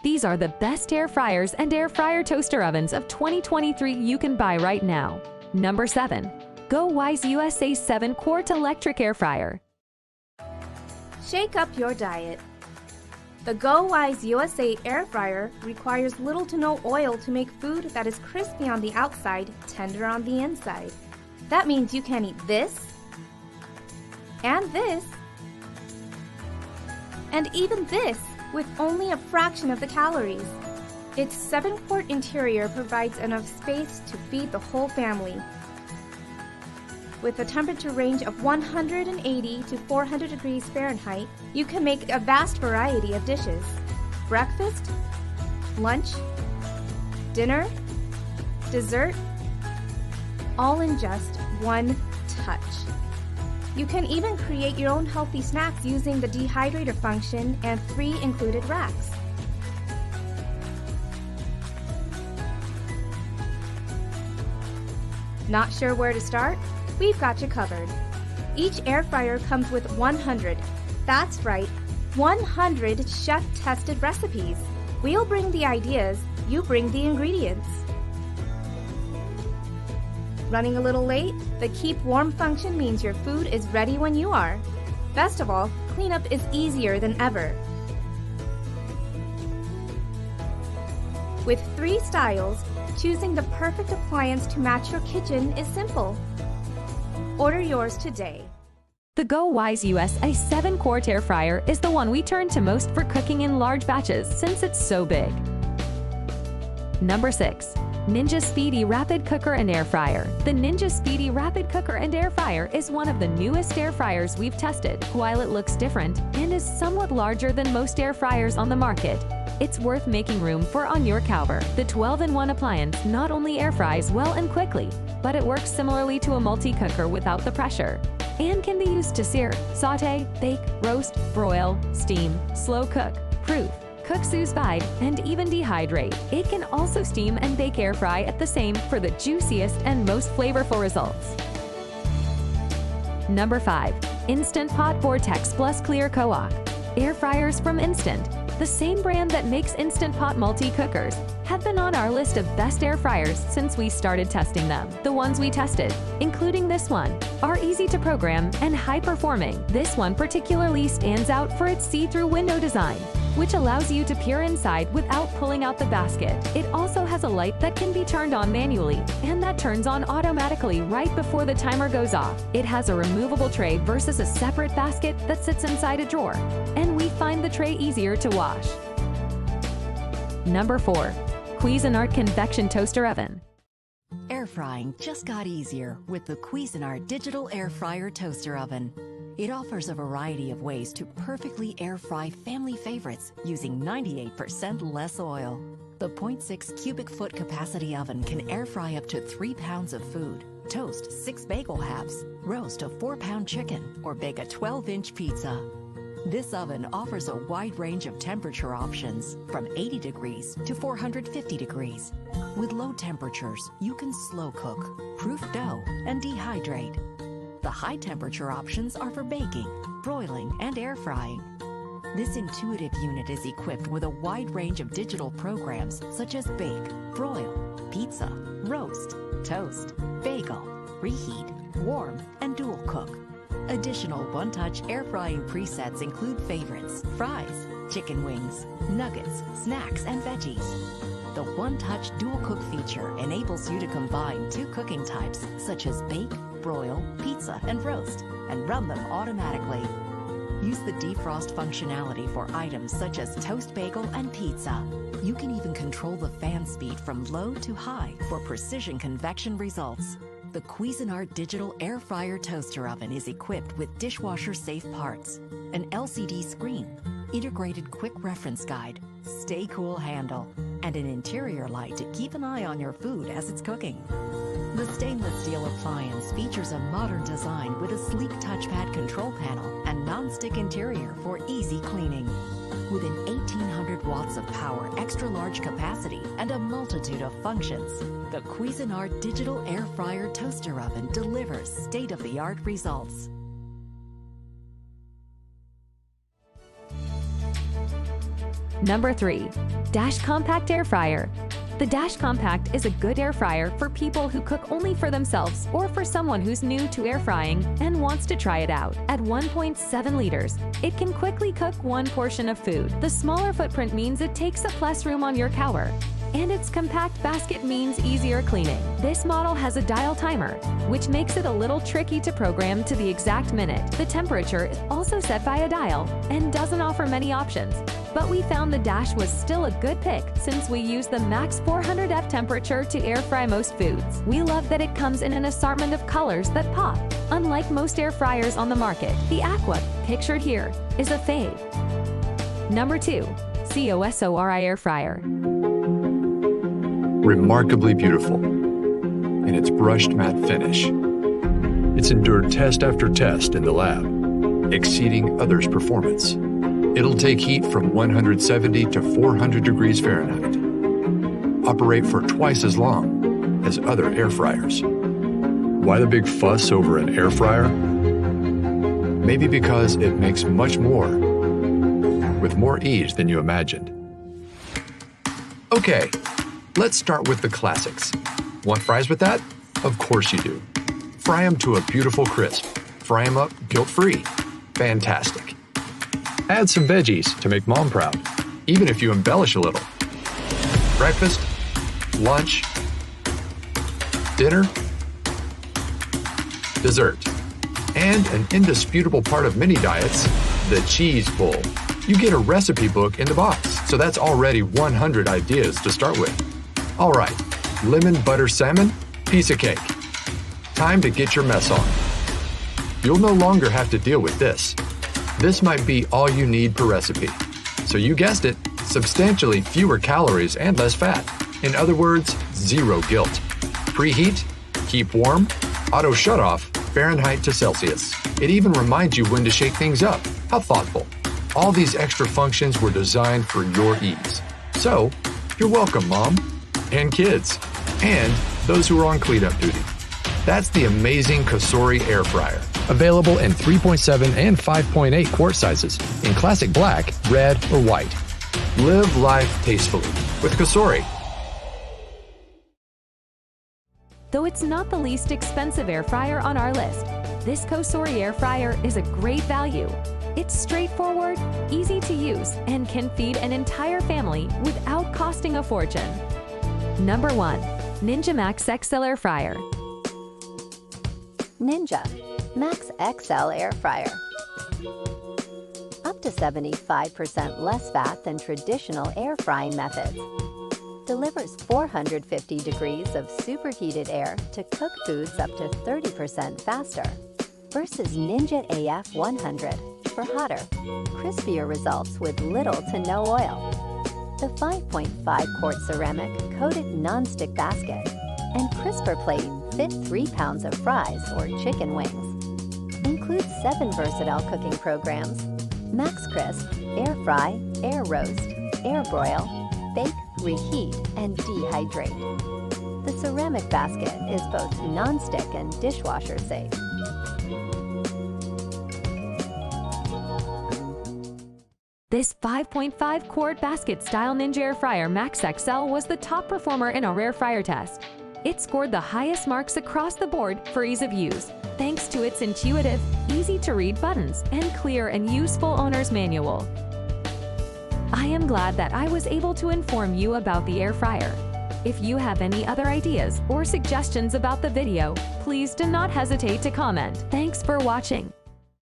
These are the best air fryers and air fryer toaster ovens of 2023 you can buy right now. Number 7. GoWise USA 7-quart electric air fryer. Shake up your diet. The GoWise USA air fryer requires little to no oil to make food that is crispy on the outside, tender on the inside. That means you can eat this, and this, and even this with only a fraction of the calories. Its 7-quart interior provides enough space to feed the whole family. With a temperature range of 180 to 400 degrees Fahrenheit, you can make a vast variety of dishes. Breakfast, lunch, dinner, dessert, all in just one touch. You can even create your own healthy snacks using the dehydrator function and 3 included racks. Not sure where to start? We've got you covered. Each air fryer comes with 100, that's right, 100 chef-tested recipes. We'll bring the ideas, you bring the ingredients. Running a little late? The keep warm function means your food is ready when you are. Best of all, cleanup is easier than ever. With 3 styles, choosing the perfect appliance to match your kitchen is simple. Order yours today. The GoWise USA 7-quart air fryer is the one we turn to most for cooking in large batches since it's so big. Number 6. Ninja Speedy Rapid Cooker and Air Fryer. The Ninja Speedy Rapid Cooker and Air Fryer is one of the newest air fryers we've tested. While it looks different and is somewhat larger than most air fryers on the market, it's worth making room for on your counter. The 12-in-1 appliance not only air fries well and quickly, but it works similarly to a multi-cooker without the pressure, and can be used to sear, saute, bake, roast, broil, steam, slow cook, proof, cook sous vide, and even dehydrate. It can also steam and bake air fry at the same for the juiciest and most flavorful results. Number 5. Instant Pot Vortex Plus Clear Co-op. Air fryers from Instant, the same brand that makes Instant Pot multi-cookers, have been on our list of best air fryers since we started testing them. The ones we tested, including this one, are easy to program and high-performing. This one particularly stands out for its see-through window design, which allows you to peer inside without pulling out the basket. It also has a light that can be turned on manually and that turns on automatically right before the timer goes off. It has a removable tray versus a separate basket that sits inside a drawer, and we find the tray easier to wash. Number 4. Cuisinart Convection Toaster Oven. Air frying just got easier with the Cuisinart Digital Air Fryer Toaster Oven. It offers a variety of ways to perfectly air fry family favorites using 98% less oil. The 0.6 cubic foot capacity oven can air fry up to 3 pounds of food, toast 6 bagel halves, roast a 4-pound chicken, or bake a 12-inch pizza. This oven offers a wide range of temperature options, from 80 degrees to 450 degrees. With low temperatures, you can slow cook, proof dough, and dehydrate. The high temperature options are for baking, broiling, and air frying. This intuitive unit is equipped with a wide range of digital programs such as bake, broil, pizza, roast, toast, bagel, reheat, warm, and dual cook. Additional one-touch air frying presets include favorites, fries, chicken wings, nuggets, snacks, and veggies. The one-touch dual cook feature enables you to combine 2 cooking types such as bake, broil, pizza, and roast, and run them automatically. Use the defrost functionality for items such as toast, bagel, and pizza. You can even control the fan speed from low to high for precision convection results. The Cuisinart Digital Air Fryer Toaster Oven is equipped with dishwasher-safe parts, an LCD screen, integrated quick reference guide, stay cool handle, and an interior light to keep an eye on your food as it's cooking. The stainless steel appliance features a modern design with a sleek touchpad control panel and non-stick interior for easy cleaning. With an 1800 watts of power, extra large capacity, and a multitude of functions, the Cuisinart Digital Air Fryer Toaster Oven delivers state-of-the-art results. Number 3. Dash Compact Air Fryer. The Dash Compact is a good air fryer for people who cook only for themselves or for someone who's new to air frying and wants to try it out. At 1.7 liters, it can quickly cook one portion of food. The smaller footprint means it takes up less room on your counter, and its compact basket means easier cleaning. This model has a dial timer, which makes it a little tricky to program to the exact minute. The temperature is also set by a dial and doesn't offer many options, but we found the Dash was still a good pick since we use the max 400F temperature to air fry most foods. We love that it comes in an assortment of colors that pop. Unlike most air fryers on the market, the Aqua, pictured here, is a fave. Number 2. COSORI Air Fryer. Remarkably beautiful in its brushed matte finish. It's endured test after test in the lab, exceeding others' performance. It'll take heat from 170 to 400 degrees Fahrenheit, operate for twice as long as other air fryers. Why the big fuss over an air fryer? Maybe because it makes much more with more ease than you imagined. Okay, let's start with the classics. Want fries with that? Of course you do. Fry them to a beautiful crisp. Fry them up guilt-free. Fantastic. Add some veggies to make mom proud, even if you embellish a little. Breakfast, lunch, dinner, dessert, and an indisputable part of many diets, the cheese bowl. You get a recipe book in the box, so that's already 100 ideas to start with. All right, lemon butter salmon, piece of cake. Time to get your mess on. You'll no longer have to deal with this. This might be all you need per recipe. So you guessed it, substantially fewer calories and less fat. In other words, zero guilt. Preheat, keep warm, auto shut-off, Fahrenheit to Celsius. It even reminds you when to shake things up. How thoughtful. All these extra functions were designed for your ease. So, you're welcome, Mom, and kids, and those who are on cleanup duty. That's the amazing Cosori Air Fryer. Available in 3.7 and 5.8 quart sizes in classic black, red, or white. Live life tastefully with Cosori. Though it's not the least expensive air fryer on our list, this Cosori Air Fryer is a great value. It's straightforward, easy to use, and can feed an entire family without costing a fortune. Number 1. Ninja Max XL Air Fryer. Ninja Max XL Air Fryer. Up to 75% less fat than traditional air frying methods. Delivers 450 degrees of superheated air to cook foods up to 30% faster. Versus Ninja AF 100 for hotter, crispier results with little to no oil. The 5.5 quart ceramic coated non-stick basket and crisper plate fit 3 pounds of fries or chicken wings. Includes 7 versatile cooking programs: Max Crisp, Air Fry, Air Roast, Air Broil, Bake, Reheat, and Dehydrate. The ceramic basket is both non-stick and dishwasher safe. This 5.5 quart basket style Ninja Air Fryer Max XL was the top performer in our air fryer test. It scored the highest marks across the board for ease of use, thanks to its intuitive, easy-to-read buttons and clear and useful owner's manual. I am glad that I was able to inform you about the air fryer. If you have any other ideas or suggestions about the video, please do not hesitate to comment. Thanks for watching.